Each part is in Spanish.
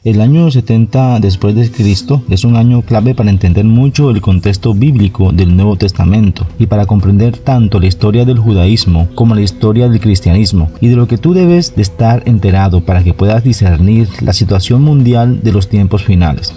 El año 70 después de Cristo es un año clave para entender mucho el contexto bíblico del Nuevo Testamento y para comprender tanto la historia del judaísmo como la historia del cristianismo y de lo que tú debes de estar enterado para que puedas discernir la situación mundial de los tiempos finales.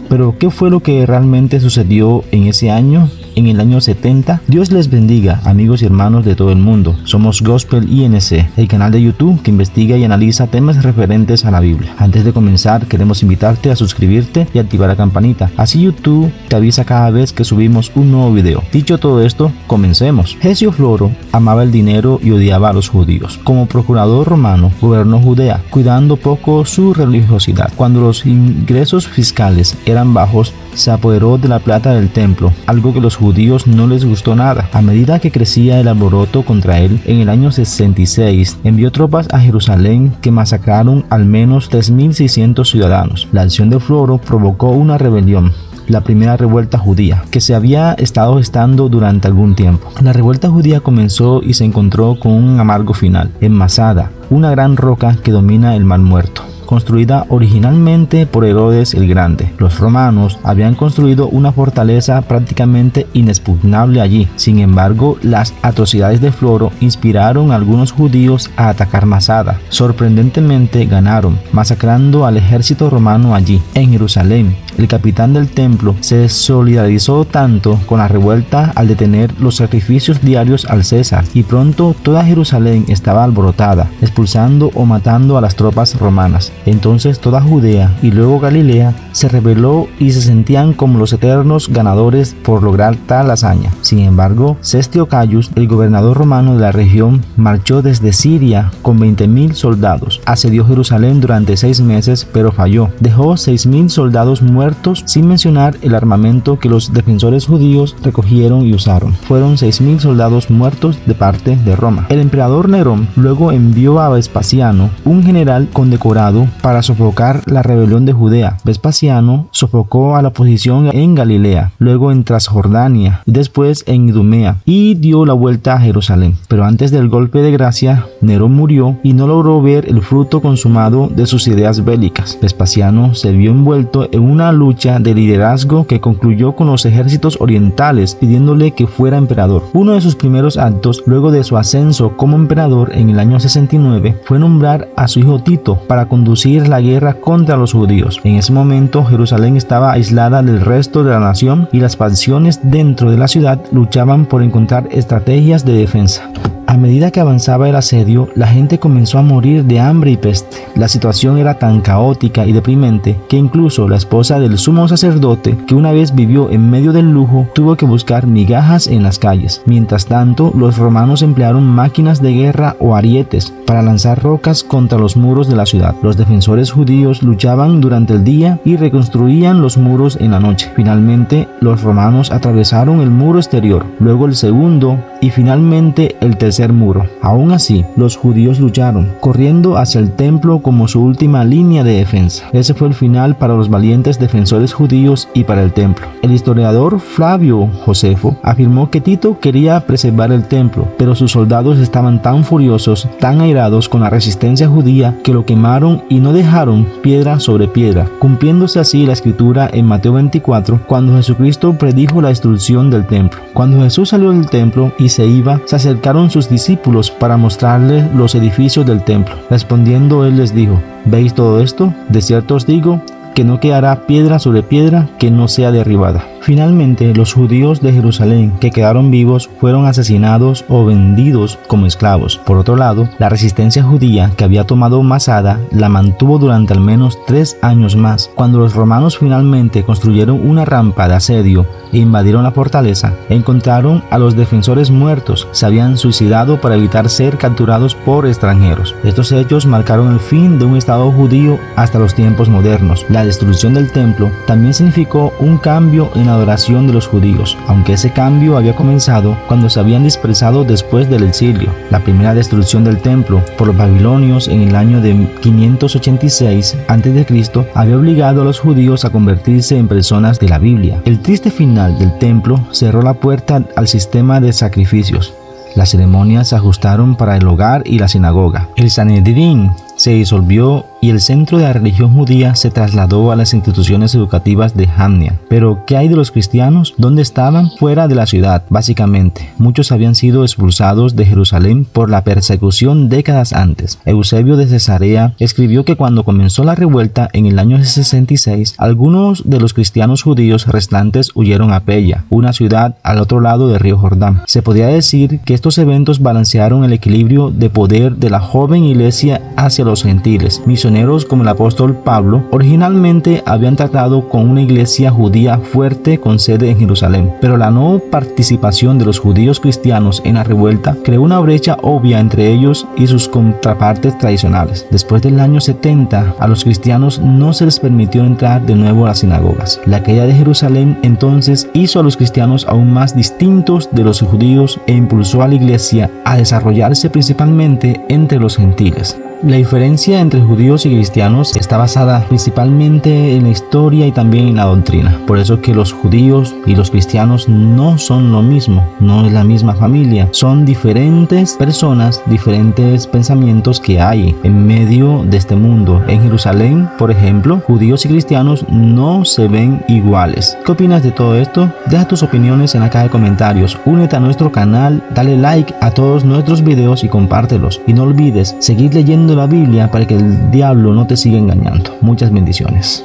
Pero, ¿qué fue lo que realmente sucedió en ese año? En el año 70, Dios les bendiga, amigos y hermanos de todo el mundo. Somos Gospel INC, el canal de YouTube que investiga y analiza temas referentes a la Biblia. Antes de comenzar, queremos invitarte a suscribirte y activar la campanita. Así YouTube te avisa cada vez que subimos un nuevo video. Dicho todo esto, comencemos. Hesio Floro amaba el dinero y odiaba a los judíos. Como procurador romano, gobernó Judea, cuidando poco su religiosidad. Cuando los ingresos fiscales eran bajos, se apoderó de la plata del templo, algo que los judíos no les gustó nada. A medida que crecía el alboroto contra él, en el año 66 envió tropas a Jerusalén que masacraron al menos 3.600 ciudadanos. La acción de Floro provocó una rebelión, la primera revuelta judía, que se había estado gestando durante algún tiempo. La revuelta judía comenzó y se encontró con un amargo final, en Masada, una gran roca que domina el Mar Muerto, construida originalmente por Herodes el Grande. Los romanos habían construido una fortaleza prácticamente inexpugnable allí. Sin embargo, las atrocidades de Floro inspiraron a algunos judíos a atacar Masada. Sorprendentemente ganaron, masacrando al ejército romano allí. En Jerusalén, el capitán del templo se solidarizó tanto con la revuelta al detener los sacrificios diarios al César, y pronto toda Jerusalén estaba alborotada, expulsando o matando a las tropas romanas. Entonces toda Judea y luego Galilea se rebeló y se sentían como los eternos ganadores por lograr tal hazaña. Sin embargo, Sestio Caius, el gobernador romano de la región, marchó desde Siria con 20.000 soldados. Asedió Jerusalén durante 6 meses, pero falló. Dejó 6.000 soldados muertos, sin mencionar el armamento que los defensores judíos recogieron y usaron. Fueron 6.000 soldados muertos de parte de Roma. El emperador Nerón luego envió a Vespasiano, un general condecorado, para sofocar la rebelión de Judea. Vespasiano sofocó a la oposición en Galilea, luego en Transjordania y después en Idumea, y dio la vuelta a Jerusalén. Pero antes del golpe de gracia, Nerón murió y no logró ver el fruto consumado de sus ideas bélicas. Vespasiano se vio envuelto en una lucha de liderazgo que concluyó con los ejércitos orientales pidiéndole que fuera emperador. Uno de sus primeros actos, luego de su ascenso como emperador en el año 69, fue nombrar a su hijo Tito para conducir la guerra contra los judíos. En ese momento, Jerusalén estaba aislada del resto de la nación y las facciones dentro de la ciudad luchaban por encontrar estrategias de defensa. A medida que avanzaba el asedio, la gente comenzó a morir de hambre y peste. La situación era tan caótica y deprimente que incluso la esposa del sumo sacerdote, que una vez vivió en medio del lujo, tuvo que buscar migajas en las calles. Mientras tanto, los romanos emplearon máquinas de guerra o arietes para lanzar rocas contra los muros de la ciudad. Los defensores judíos luchaban durante el día y reconstruían los muros en la noche. Finalmente, los romanos atravesaron el muro exterior, luego el segundo y finalmente el tercer muro. Aún así, los judíos lucharon, corriendo hacia el templo como su última línea de defensa. Ese fue el final para los valientes defensores judíos y para el templo. El historiador Flavio Josefo afirmó que Tito quería preservar el templo, pero sus soldados estaban tan furiosos, tan airados con la resistencia judía, que lo quemaron y no dejaron piedra sobre piedra, cumpliéndose así la escritura en Mateo 24, cuando Jesucristo predijo la destrucción del templo. Cuando Jesús salió del templo y se iba, se acercaron sus discípulos para mostrarles los edificios del templo. Respondiendo él les dijo: ¿veis todo esto? De cierto os digo que no quedará piedra sobre piedra que no sea derribada. Finalmente, los judíos de Jerusalén que quedaron vivos fueron asesinados o vendidos como esclavos. Por otro lado, la resistencia judía que había tomado Masada la mantuvo durante al menos 3 años más. Cuando los romanos finalmente construyeron una rampa de asedio e invadieron la fortaleza, encontraron a los defensores muertos. Se habían suicidado para evitar ser capturados por extranjeros. Estos hechos marcaron el fin de un estado judío hasta los tiempos modernos. La destrucción del templo también significó un cambio en la adoración de los judíos, aunque ese cambio había comenzado cuando se habían dispersado después del exilio. La primera destrucción del templo por los babilonios en el año de 586 a.C. había obligado a los judíos a convertirse en personas de la Biblia. El triste final del templo cerró la puerta al sistema de sacrificios. Las ceremonias se ajustaron para el hogar y la sinagoga. El Sanedrín se disolvió y el centro de la religión judía se trasladó a las instituciones educativas de Jamnia. Pero, ¿qué hay de los cristianos? ¿Dónde estaban? Fuera de la ciudad, básicamente. Muchos habían sido expulsados de Jerusalén por la persecución décadas antes. Eusebio de Cesarea escribió que cuando comenzó la revuelta en el año 66, algunos de los cristianos judíos restantes huyeron a Pella, una ciudad al otro lado del río Jordán. Se podía decir que estos eventos balancearon el equilibrio de poder de la joven iglesia hacia los gentiles. Misioneros como el apóstol Pablo originalmente habían tratado con una iglesia judía fuerte con sede en Jerusalén, pero la no participación de los judíos cristianos en la revuelta creó una brecha obvia entre ellos y sus contrapartes tradicionales. Después del año 70, a los cristianos no se les permitió entrar de nuevo a las sinagogas. La caída de Jerusalén entonces hizo a los cristianos aún más distintos de los judíos e impulsó a la iglesia a desarrollarse principalmente entre los gentiles. La diferencia entre judíos y cristianos está basada principalmente en la historia y también en la doctrina. Por eso que los judíos y los cristianos no son lo mismo, no es la misma familia. Son diferentes personas, diferentes pensamientos que hay en medio de este mundo. En Jerusalén, por ejemplo, judíos y cristianos no se ven iguales. ¿Qué opinas de todo esto? Deja tus opiniones en la caja de comentarios. Únete a nuestro canal, dale like a todos nuestros videos y compártelos. Y no olvides seguir leyendo la Biblia para que el diablo no te siga engañando. Muchas bendiciones.